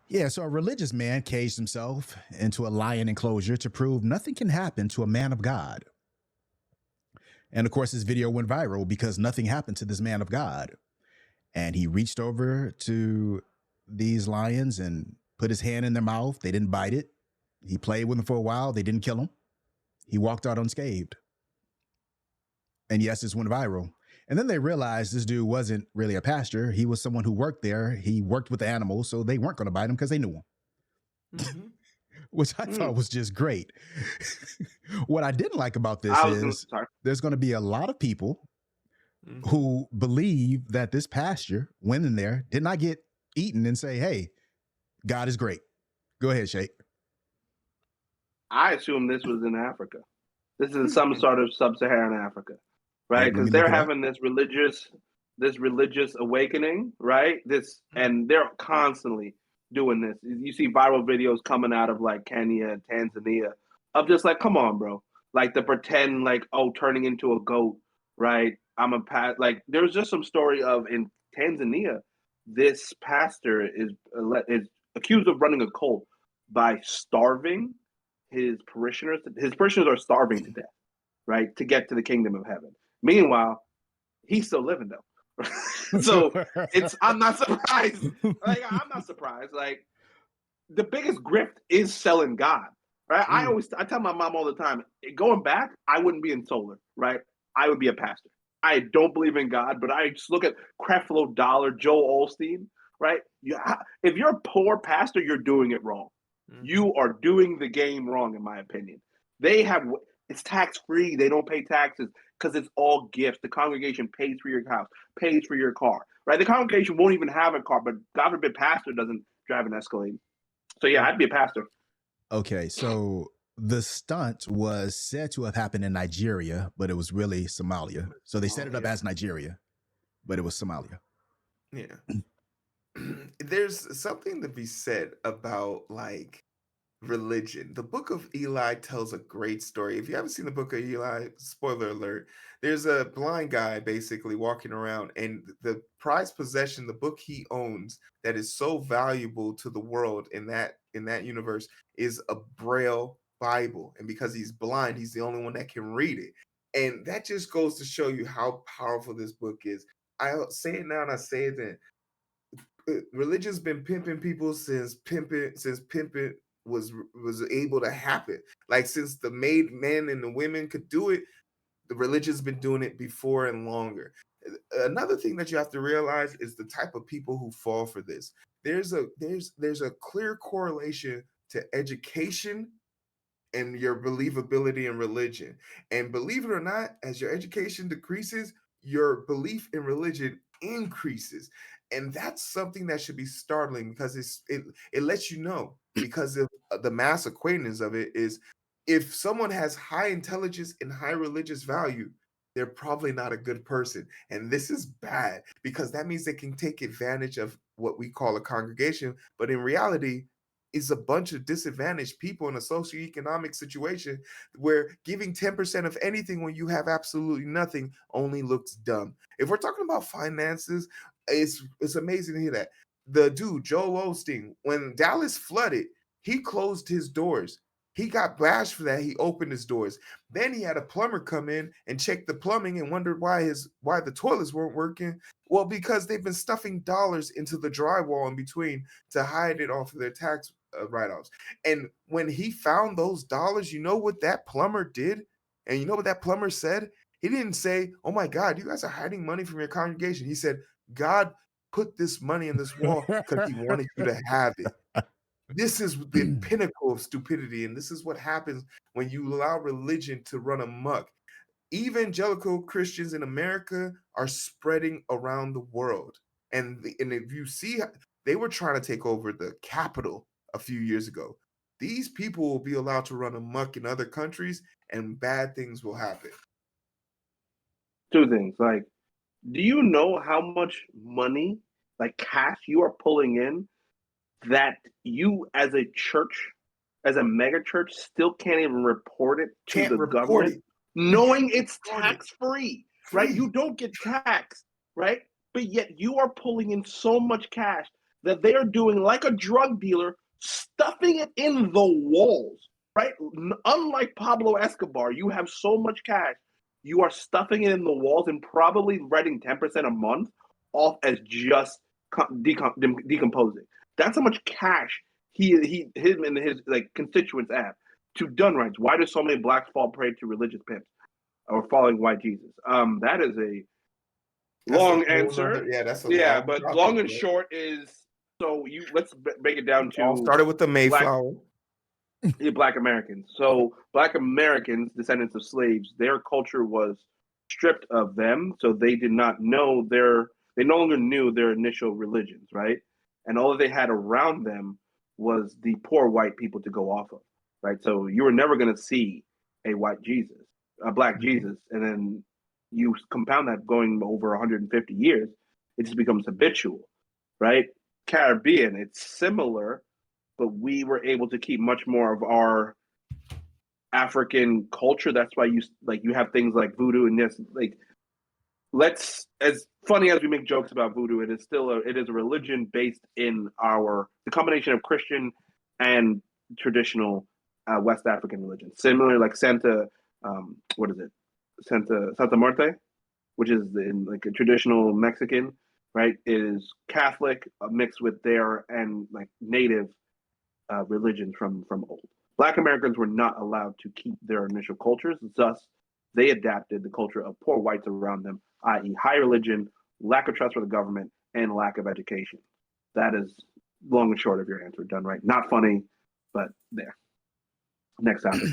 Yeah, so a religious man caged himself into a lion enclosure to prove nothing can happen to a man of God. And of course, this video went viral because nothing happened to this man of God. And he reached over to these lions and put his hand in their mouth. They didn't bite it. He played with them for a while. They didn't kill him. He walked out unscathed. And yes, this went viral. And then they realized this dude wasn't really a pastor. He was someone who worked there. He worked with the animals, so they weren't going to bite him because they knew him. Mm-hmm. Which I thought was just great. What I didn't like about this is sorry. there's going to be a lot of people Mm-hmm. who believe that this pasture went in there, did not get eaten, and say, hey, God is great. Go ahead, Sheikh. I assume this was in Africa. This is some sort of sub-Saharan Africa, right? Let me Because look they're it up. having this religious awakening, right? And they're constantly doing this. You see viral videos coming out of like Kenya and Tanzania of just like, come on, bro. Like the pretend, like, oh, turning into a goat, right? Like there's just some story of in Tanzania, this pastor is accused of running a cult by starving his parishioners. His parishioners are starving to death, right, to get to the kingdom of heaven. Meanwhile, he's still living though. So I'm not surprised. I'm not surprised. Like the biggest grift is selling God, right? I tell my mom all the time, going back, I wouldn't be in solar, right? I would be a pastor. I don't believe in God, but I just look at Creflo Dollar, Joel Osteen, right? If you're a poor pastor, you're doing it wrong. Mm-hmm. You are doing the game wrong, in my opinion. It's tax free. They don't pay taxes because it's all gifts. The congregation pays for your house, pays for your car, right? The congregation won't even have a car, but God forbid, pastor doesn't drive an Escalade. So yeah, I'd be a pastor. Okay, so the stunt was said to have happened in Nigeria, but it was really Somalia. So they set it up as Nigeria, but it was Somalia. Yeah. There's something to be said about like religion. The book of Eli tells a great story. If you haven't seen the book of Eli, spoiler alert, there's a blind guy basically walking around, and the prized possession, the book he owns that is so valuable to the world in that universe, is a Braille Bible. And because he's blind, he's the only one that can read it. And that just goes to show you how powerful this book is. I say it now and I say it then. Religion's been pimping people since pimping was able to happen. Like since the made men and the women could do it, the religion's been doing it before and longer. Another thing that you have to realize is the type of people who fall for this. There's a clear correlation to education and your believability in religion. And believe it or not, as your education decreases, your belief in religion increases. And that's something that should be startling because it lets you know, because of the mass acquaintance of it, is if someone has high intelligence and high religious value, they're probably not a good person. And this is bad because that means they can take advantage of what we call a congregation, but in reality is a bunch of disadvantaged people in a socioeconomic situation where giving 10% of anything when you have absolutely nothing only looks dumb. If we're talking about finances, it's amazing to hear that. The dude, Joel Osteen, when Dallas flooded, he closed his doors. He got bashed for that. He opened his doors. Then he had a plumber come in and check the plumbing and wondered why the toilets weren't working. Well, because they've been stuffing dollars into the drywall in between to hide it off of their tax write-offs. And when he found those dollars, you know what that plumber did? And you know what that plumber said? He didn't say, "Oh my God, you guys are hiding money from your congregation." He said, "God put this money in this wall because he wanted you to have it." This is the pinnacle of stupidity, and this is what happens when you allow religion to run amok. Evangelical Christians in America are spreading around the world. And if you see, they were trying to take over the Capitol a few years ago. These people will be allowed to run amok in other countries, and bad things will happen. Two things. Like, do you know how much money, like cash, you are pulling in that you as a church, as a mega church, still can't even report it to the government, knowing it's tax free, right? You don't get taxed, right? But yet you are pulling in so much cash that they are doing like a drug dealer, stuffing it in the walls, right? Unlike Pablo Escobar, you have so much cash, you are stuffing it in the walls and probably writing 10% a month off as just decomposing. That's how much cash him and his like constituents have to done rights. Why do so many blacks fall prey to religious pimps or following white Jesus? That is a long answer. That's a Yeah, long but topic, long and bro. short is let's break it down to All started with the Mayflower. Black Americans. So Black Americans, descendants of slaves, their culture was stripped of them, so they did not know they no longer knew their initial religions, right? And all that they had around them was the poor white people to go off of, right? So you were never going to see a white Jesus, a black Jesus, and then you compound that going over 150 years, it just becomes habitual, right? Caribbean, it's similar, but we were able to keep much more of our African culture. That's why you have things like voodoo and this. Like, let's, as funny as we make jokes about voodoo, it is still it is a religion based in the combination of Christian and traditional West African religion. Similar, like what is it? Santa Muerte, which is in like a traditional Mexican, right? Is Catholic mixed with their and like native religions from old. Black Americans were not allowed to keep their initial cultures, thus they adapted the culture of poor whites around them, i.e., high religion, lack of trust for the government, and lack of education. That is long and short of your answer. Done right. Not funny, but there. Next topic.